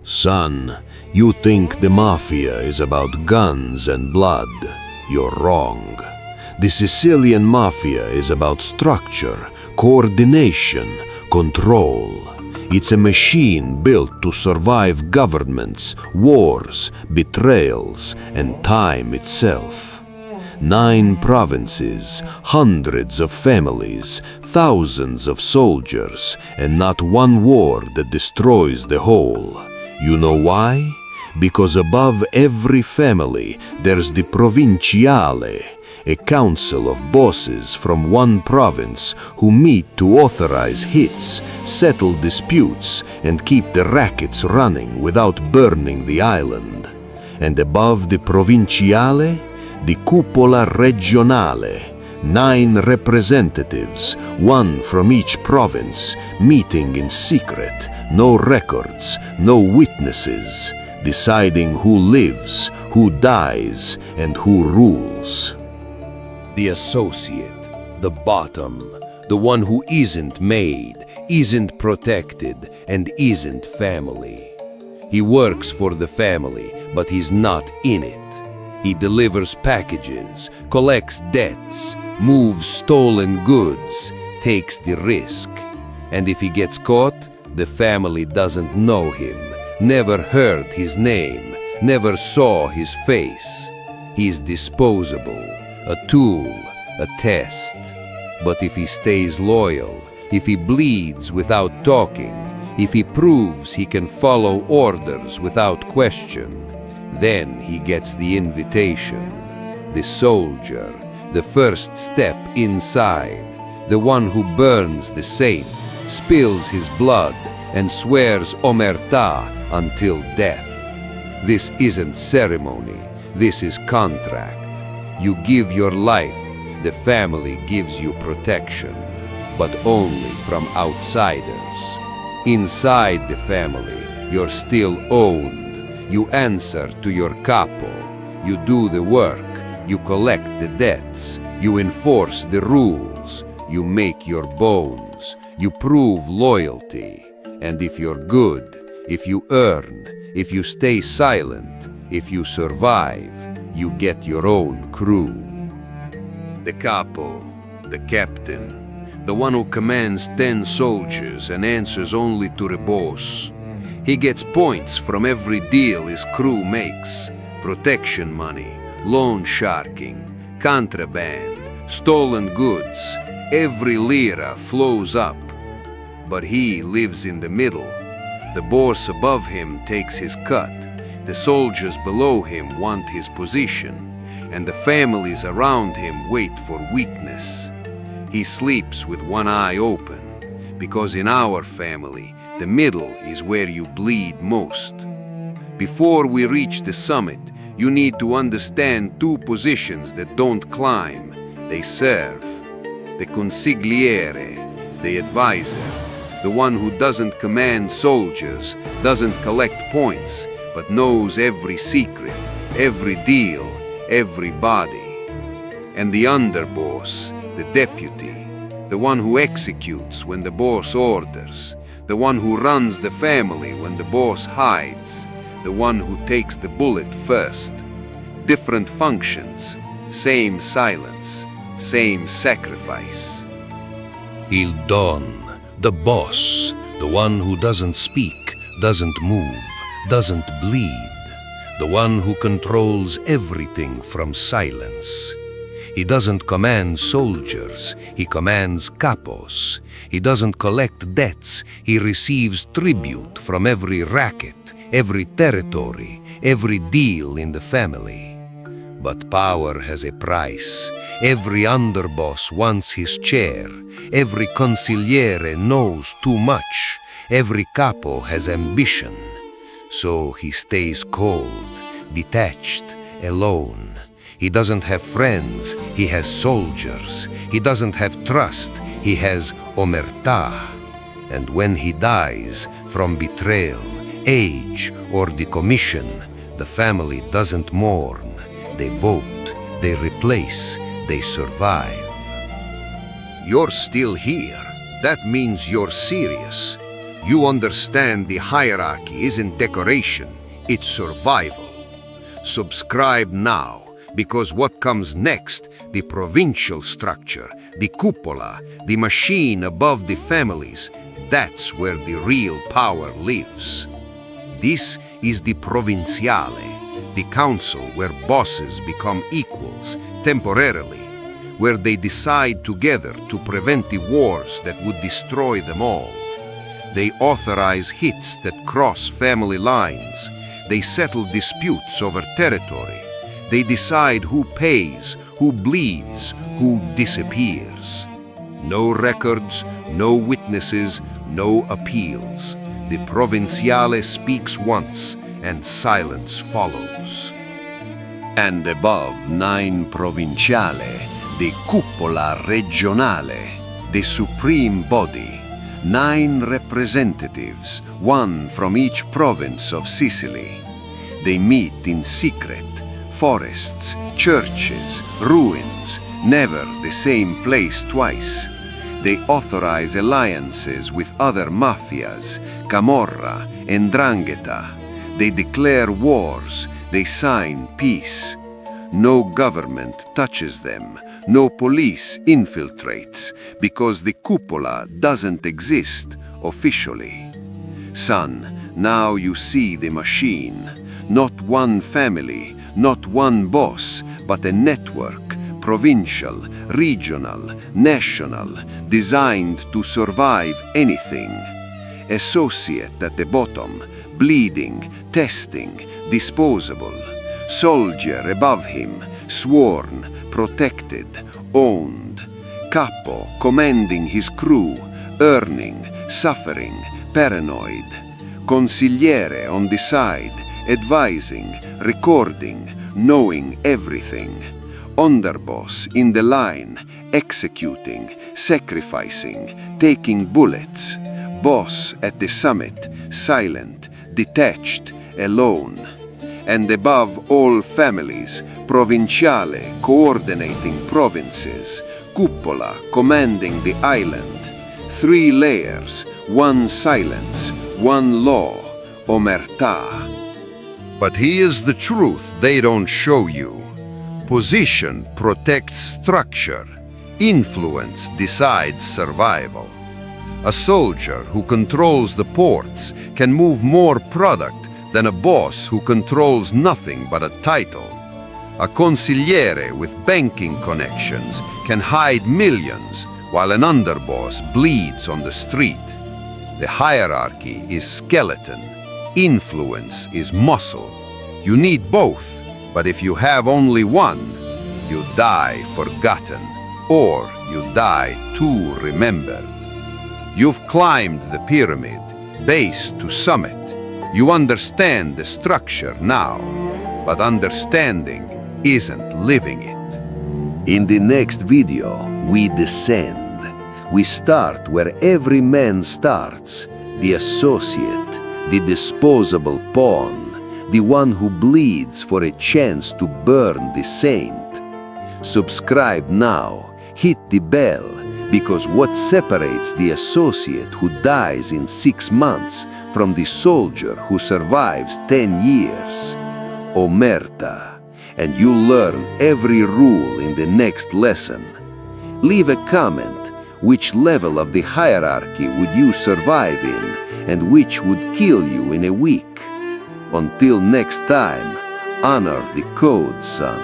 Son, you think the mafia is about guns and blood. You're wrong. The Sicilian Mafia is about structure, coordination, control. It's a machine built to survive governments, wars, betrayals, and time itself. 9 provinces, hundreds of families, thousands of soldiers, and not one war that destroys the whole. You know why? Because above every family there's the Provinciale, a council of bosses from one province who meet to authorize hits, settle disputes, and keep the rackets running without burning the island. And above the Provinciale, the Cupola Regionale, 9 representatives, one from each province, meeting in secret, no records, no witnesses, deciding who lives, who dies, and who rules. The associate, the bottom, the one who isn't made, isn't protected, and isn't family. He works for the family, but he's not in it. He delivers packages, collects debts, moves stolen goods, takes the risk. And if he gets caught, the family doesn't know him, never heard his name, never saw his face. He's disposable, a tool, a test. But if he stays loyal, if he bleeds without talking, if he proves he can follow orders without question, then he gets the invitation. The soldier, the first step inside, the one who burns the saint, spills his blood, and swears Omertà until death. This isn't ceremony, this is contract. You give your life, the family gives you protection, but only from outsiders. Inside the family, you're still owned. You answer to your capo. You do the work. You collect the debts. You enforce the rules. You make your bones. You prove loyalty. And if you're good, if you earn, if you stay silent, if you survive, you get your own crew. The capo, the captain, the one who commands 10 soldiers and answers only to the boss. He gets points from every deal his crew makes. Protection money, loan sharking, contraband, stolen goods. Every lira flows up. But he lives in the middle. The boss above him takes his cut. The soldiers below him want his position, and the families around him wait for weakness. He sleeps with one eye open, because in our family, the middle is where you bleed most. Before we reach the summit, you need to understand 2 positions that don't climb, they serve. The Consigliere, the advisor, the one who doesn't command soldiers, doesn't collect points, but knows every secret, every deal, everybody. And the Underboss, the deputy, the one who executes when the boss orders, the one who runs the family when the boss hides, the one who takes the bullet first. Different functions, same silence, same sacrifice. Il Don, the boss, the one who doesn't speak, doesn't move, doesn't bleed, the one who controls everything from silence. He doesn't command soldiers, he commands capos. He doesn't collect debts, he receives tribute from every racket, every territory, every deal in the family. But power has a price. Every underboss wants his chair. Every consigliere knows too much. Every capo has ambition. So he stays cold, detached, alone. He doesn't have friends, he has soldiers. He doesn't have trust, he has Omertà. And when he dies from betrayal, age, or decommission, the family doesn't mourn. They vote, they replace, they survive. You're still here. That means you're serious. You understand the hierarchy isn't decoration, it's survival. Subscribe now, because what comes next, the provincial structure, the cupola, the machine above the families, that's where the real power lives. This is the Provinciale, the council where bosses become equals temporarily, where they decide together to prevent the wars that would destroy them all. They authorize hits that cross family lines. They settle disputes over territory. They decide who pays, who bleeds, who disappears. No records, no witnesses, no appeals. The Provinciale speaks once, and silence follows. And above 9 Provinciale, the Cupola Regionale, the supreme body, 9 representatives, one from each province of Sicily. They meet in secret, forests, churches, ruins, never the same place twice. They authorize alliances with other mafias, Camorra, 'Ndrangheta. They declare wars, they sign peace. No government touches them, no police infiltrates, because the cupola doesn't exist officially. Son, now you see the machine. Not one family, not one boss, but a network, provincial, regional, national, designed to survive anything. Associate at the bottom, bleeding, testing, disposable. Soldier above him, sworn, protected, owned. Capo commanding his crew, earning, suffering, paranoid. Consigliere on the side, advising, recording, knowing everything. Underboss in the line, executing, sacrificing, taking bullets. Boss at the summit, silent, detached, alone. And above all families, Provinciale coordinating provinces, Cupola commanding the island. 3 layers, 1 silence, 1 law, Omertà. But here's the truth they don't show you. Position protects structure. Influence decides survival. A soldier who controls the ports can move more product than a boss who controls nothing but a title. A consigliere with banking connections can hide millions while an underboss bleeds on the street. The hierarchy is skeleton. Influence is muscle. You need both, but if you have only one, you die forgotten, or you die too remembered. You've climbed the pyramid, base to summit. You understand the structure now, but understanding isn't living it. In the next video, we descend. We start where every man starts, the associate, the disposable pawn, the one who bleeds for a chance to burn the saint. Subscribe now, hit the bell, because what separates the associate who dies in 6 months from the soldier who survives 10 years? Omertà, and you'll learn every rule in the next lesson. Leave a comment. Which level of the hierarchy would you survive in, and which would kill you in a week? Until next time, honor the code, son.